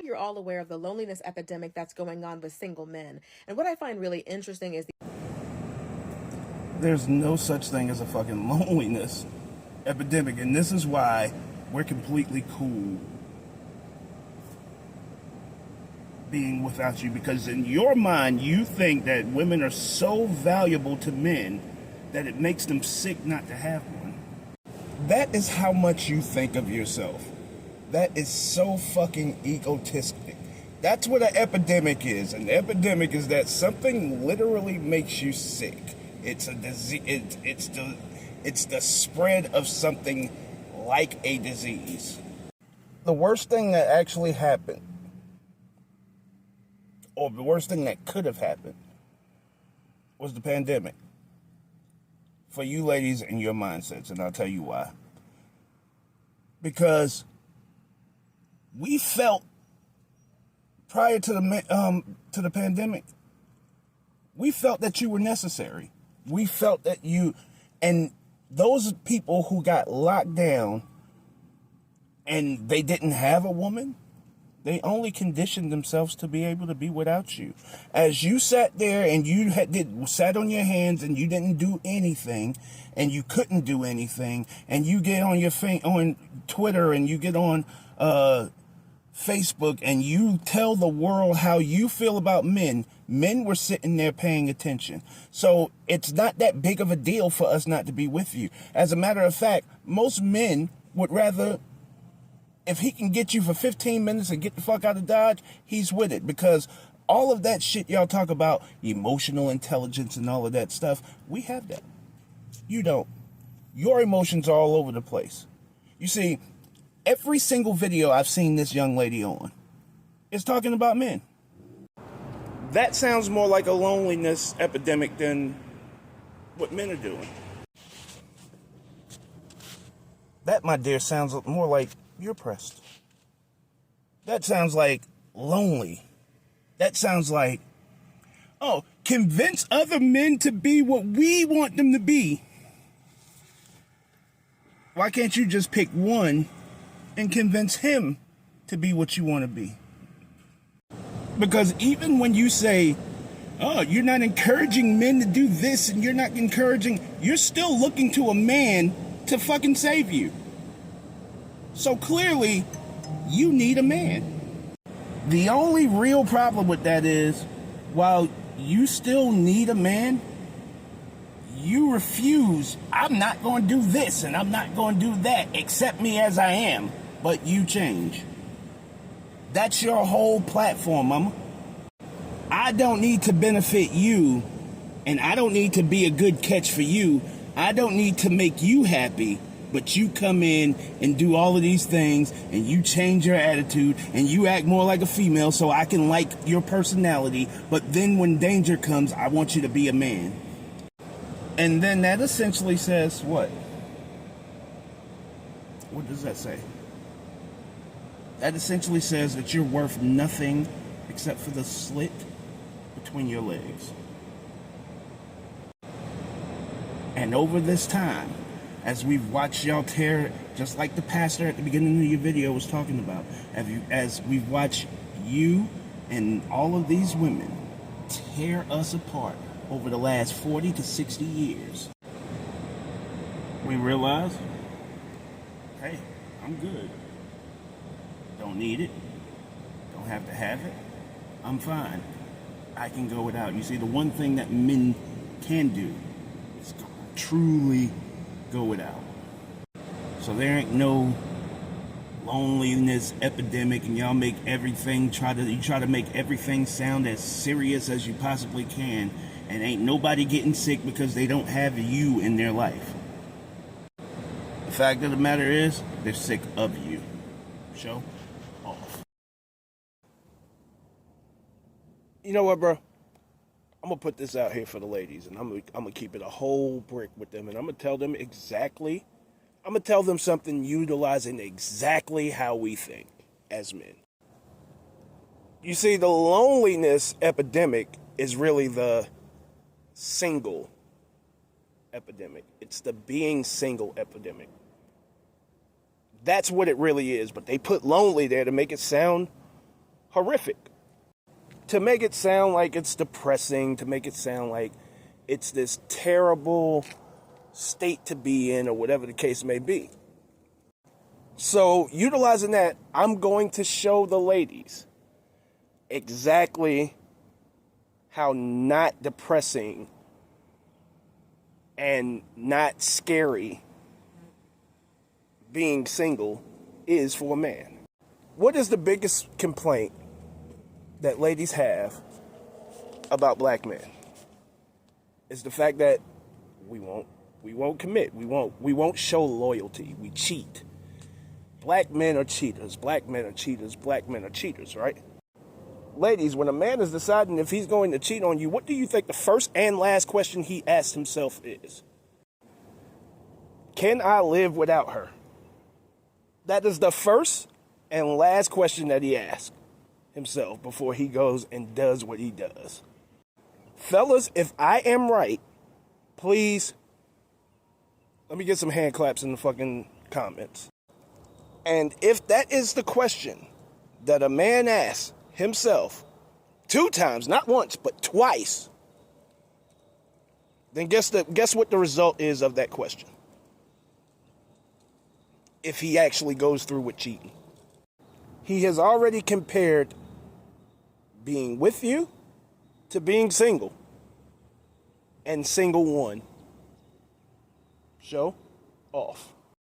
you're all aware of the loneliness epidemic that's going on with single men. And what I find really interesting is there's no such thing as a fucking loneliness epidemic. And this is why we're completely cool being without you. Because in your mind, you think that women are so valuable to men that it makes them sick not to have one. That is how much you think of yourself. That is so fucking egotistic. That's what an epidemic is. An epidemic is that something literally makes you sick. It's a disease. It's the spread of something like a disease. The worst thing that actually happened, or the worst thing that could have happened, was the pandemic. For you ladies and your mindsets, and I'll tell you why. Because we felt prior to the pandemic, we felt that you were necessary. We felt that you, and those people who got locked down and they didn't have a woman, they only conditioned themselves to be able to be without you. As you sat there and you sat on your hands and you didn't do anything, and you couldn't do anything, and you get on on Twitter and you get on Facebook and you tell the world how you feel about men. Men were sitting there paying attention. So it's not that big of a deal for us not to be with you. As a matter of fact, most men would rather, if he can get you for 15 minutes and get the fuck out of Dodge, he's with it. Because all of that shit y'all talk about, emotional intelligence and all of that stuff, we have that. You don't. Your emotions are all over the place. You see, every single video I've seen this young lady on is talking about men. That sounds more like a loneliness epidemic than what men are doing. That, my dear, sounds more like you're pressed. That sounds like lonely. That sounds like, oh, convince other men to be what we want them to be. Why can't you just pick one and convince him to be what you want to be? Because even when you say, oh, you're not encouraging men to do this and you're not encouraging, you're still looking to a man to fucking save you. So clearly, you need a man. The only real problem with that is, while you still need a man, you refuse, I'm not going to do this and I'm not going to do that, accept me as I am, but you change. That's your whole platform, mama. I don't need to benefit you, and I don't need to be a good catch for you. I don't need to make you happy, but you come in and do all of these things, and you change your attitude, and you act more like a female so I can like your personality, but then when danger comes, I want you to be a man. And then that essentially says what? What does that say? That essentially says that you're worth nothing except for the slit between your legs. And over this time, as we've watched y'all tear, just like the pastor at the beginning of your video was talking about, as we've watched you and all of these women tear us apart over the last 40 to 60 years, we realize, hey, I'm good. Don't need it. Don't have to have it. I'm fine. I can go without. You see, the one thing that men can do is truly go without. So there ain't no loneliness epidemic, and y'all make everything try to make everything sound as serious as you possibly can, and ain't nobody getting sick because they don't have you in their life. The fact of the matter is, they're sick of you. Show off. You know what, bro? I'm gonna put this out here for the ladies, and I'm gonna keep it a whole brick with them, and I'm gonna tell them exactly. I'm gonna tell them something utilizing exactly how we think as men. You see, the loneliness epidemic is really the single epidemic. It's the being single epidemic. That's what it really is, but they put lonely there to make it sound horrific. To make it sound like it's depressing, to make it sound like it's this terrible state to be in, or whatever the case may be. So, utilizing that, I'm going to show the ladies exactly how not depressing and not scary being single is for a man. What is the biggest complaint that ladies have about black men? It's the fact that we won't commit. We won't show loyalty. We cheat. Black men are cheaters. Black men are cheaters. Black men are cheaters, right? Ladies, when a man is deciding if he's going to cheat on you, what do you think the first and last question he asks himself is? Can I live without her? That is the first and last question that he asks himself before he goes and does what he does. Fellas, if I am right, please let me get some hand claps in the fucking comments. And if that is the question that a man asks himself 2 times, not once, but twice, then guess what the result is of that question? If he actually goes through with cheating. He has already compared being with you to being single. And single one. Show off.